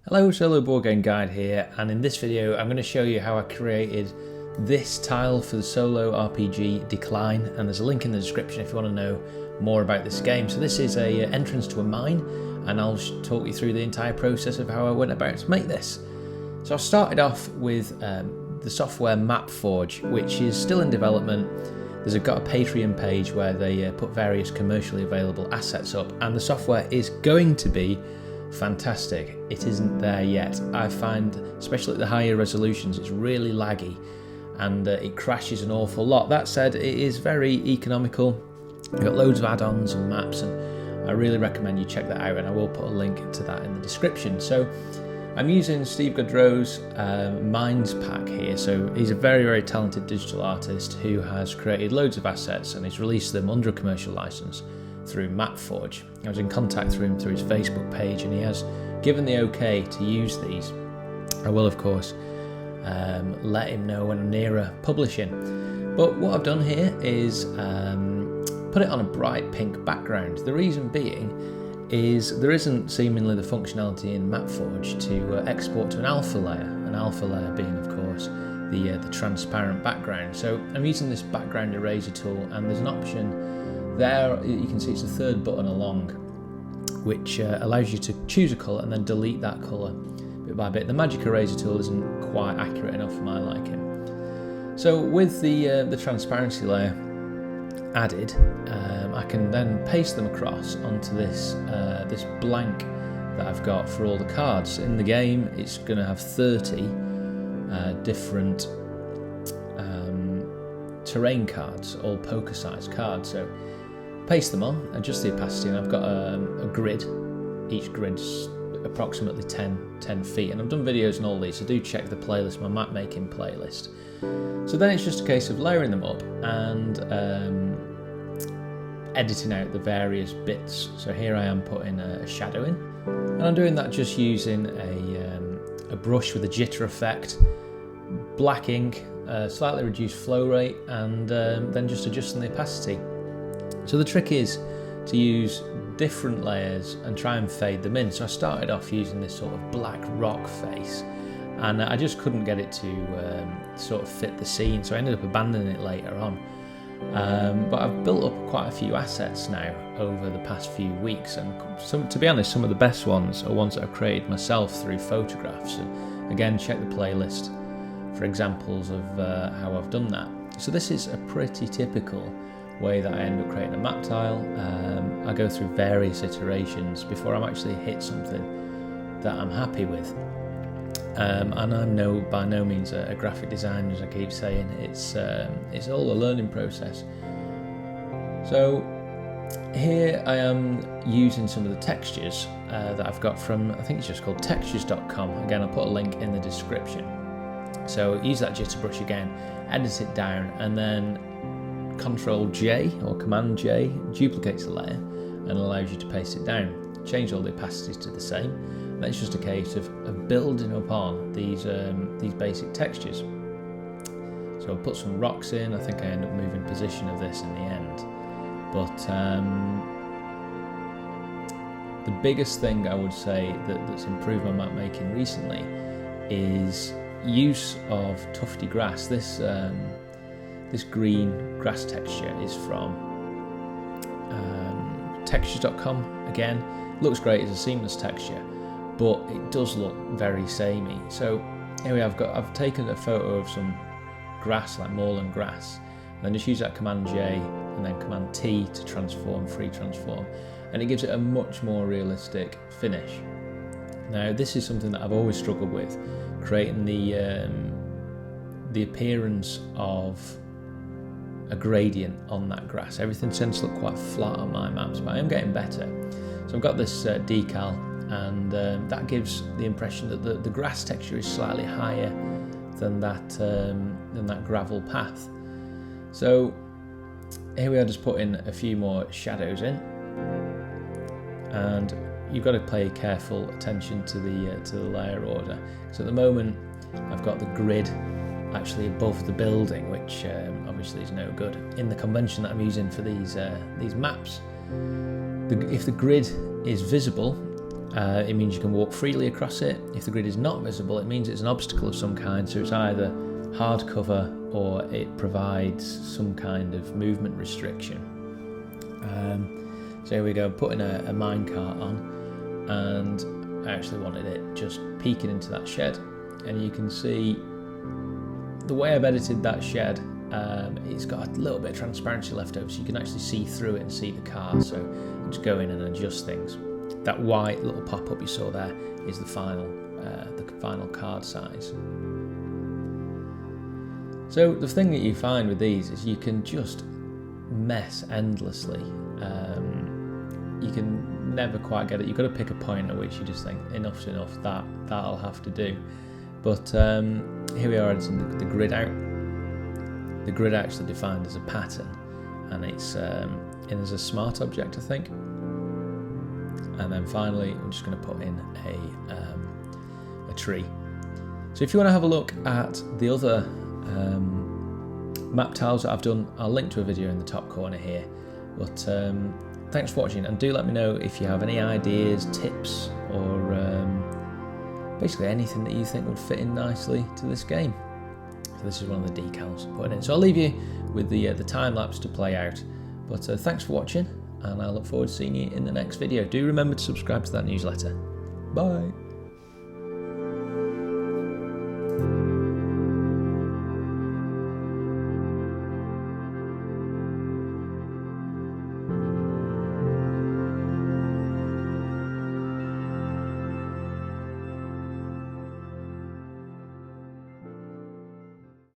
Hello, Solo Board Game Guide here, and in this video I'm going to show you how I created this tile for the solo RPG Decline, and there's a link in the description if you want to know more about this game. So this is a entrance to a mine, and I'll talk you through the entire process of how I went about to make this. So I started off with the software MapForge, which is still in development. They've got a Patreon page where they put various commercially available assets up, and the software is going to be fantastic. It isn't there yet. I find, especially at the higher resolutions, it's really laggy and it crashes an awful lot. That said, it is very economical. You've got loads of add-ons and maps, and I really recommend you check that out, and I will put a link to that in the description. So I'm using Steve Gaudreau's Minds pack here. So he's a very, very talented digital artist who has created loads of assets, and he's released them under a commercial license through MapForge. I was in contact with him through his Facebook page, and he has given the okay to use these. I will, of course, let him know when I'm nearer publishing. But what I've done here is put it on a bright pink background. The reason being is there isn't seemingly the functionality in MapForge to export to an alpha layer being, of course, the transparent background. So I'm using this background eraser tool, and there's an option there, you can see it's the third button along, which allows you to choose a colour and then delete that colour bit by bit. The magic eraser tool isn't quite accurate enough for my liking. So with the transparency layer added, I can then paste them across onto this blank that I've got for all the cards. In the game, it's going to have 30 different terrain cards, all poker-sized cards. So paste them on, adjust the opacity, and I've got a grid. Each grid's approximately 10 feet, and I've done videos on all these, so do check the playlist, my map making playlist. So then it's just a case of layering them up and editing out the various bits. So here I am putting a shadow in, and I'm doing that just using a brush with a jitter effect, black ink, slightly reduced flow rate, and then just adjusting the opacity. So the trick is to use different layers and try and fade them in. So I started off using this sort of black rock face, and I just couldn't get it to sort of fit the scene, so I ended up abandoning it later on. But I've built up quite a few assets now over the past few weeks, and to be honest, some of the best ones are ones that I've created myself through photographs. And again, check the playlist for examples of how I've done that. So this is a pretty typical way that I end up creating a map tile. I go through various iterations before I'm actually hit something that I'm happy with. And I'm by no means a graphic designer, as I keep saying. It's all a learning process. So here I am using some of the textures that I've got from, I think it's just called textures.com. Again, I'll put a link in the description. So use that jitter brush again, edit it down, and then Control J or Command J duplicates the layer and allows you to paste it down. Change all the opacities to the same. And then it's just a case of building up on these basic textures. So I'll put some rocks in. I think I end up moving position of this in the end. But the biggest thing I would say that's improved my map making recently is use of tufty grass. This green grass texture is from textures.com. Again, looks great as a seamless texture, but it does look very samey. So here I've taken a photo of some grass, like moorland grass, and then just use that Command J and then Command T to free transform, and it gives it a much more realistic finish. Now, this is something that I've always struggled with, creating the appearance of a gradient on that grass. Everything tends to look quite flat on my maps, but I am getting better. So I've got this decal, and that gives the impression that the grass texture is slightly higher than that gravel path. So here we are, just putting a few more shadows in, and you've got to pay careful attention to the layer order. So at the moment I've got the grid actually above the building, which obviously is no good in the convention that I'm using for these maps. If the grid is visible It means you can walk freely across it. If the grid is not visible, it means it's an obstacle of some kind, so it's either hard cover or it provides some kind of movement restriction. So here we go, putting a minecart on, and I actually wanted it just peeking into that shed, and you can see the way I've edited that shed. It's got a little bit of transparency left over, so you can actually see through it and see the car. So I'll just go in and adjust things. That white little pop-up you saw there is the final card size. So the thing that you find with these is you can just mess endlessly. You can never quite get it. You've got to pick a point at which you just think enough's enough. That'll have to do. But here we are editing the grid out. The grid actually defined as a pattern, and it's in as a smart object, I think. And then finally, I'm just going to put in a tree. So if you want to have a look at the other map tiles that I've done, I'll link to a video in the top corner here. But thanks for watching, and do let me know if you have any ideas, tips, or basically anything that you think would fit in nicely to this game. So this is one of the decals put in. So I'll leave you with the time lapse to play out. But thanks for watching, and I look forward to seeing you in the next video. Do remember to subscribe to that newsletter. Bye.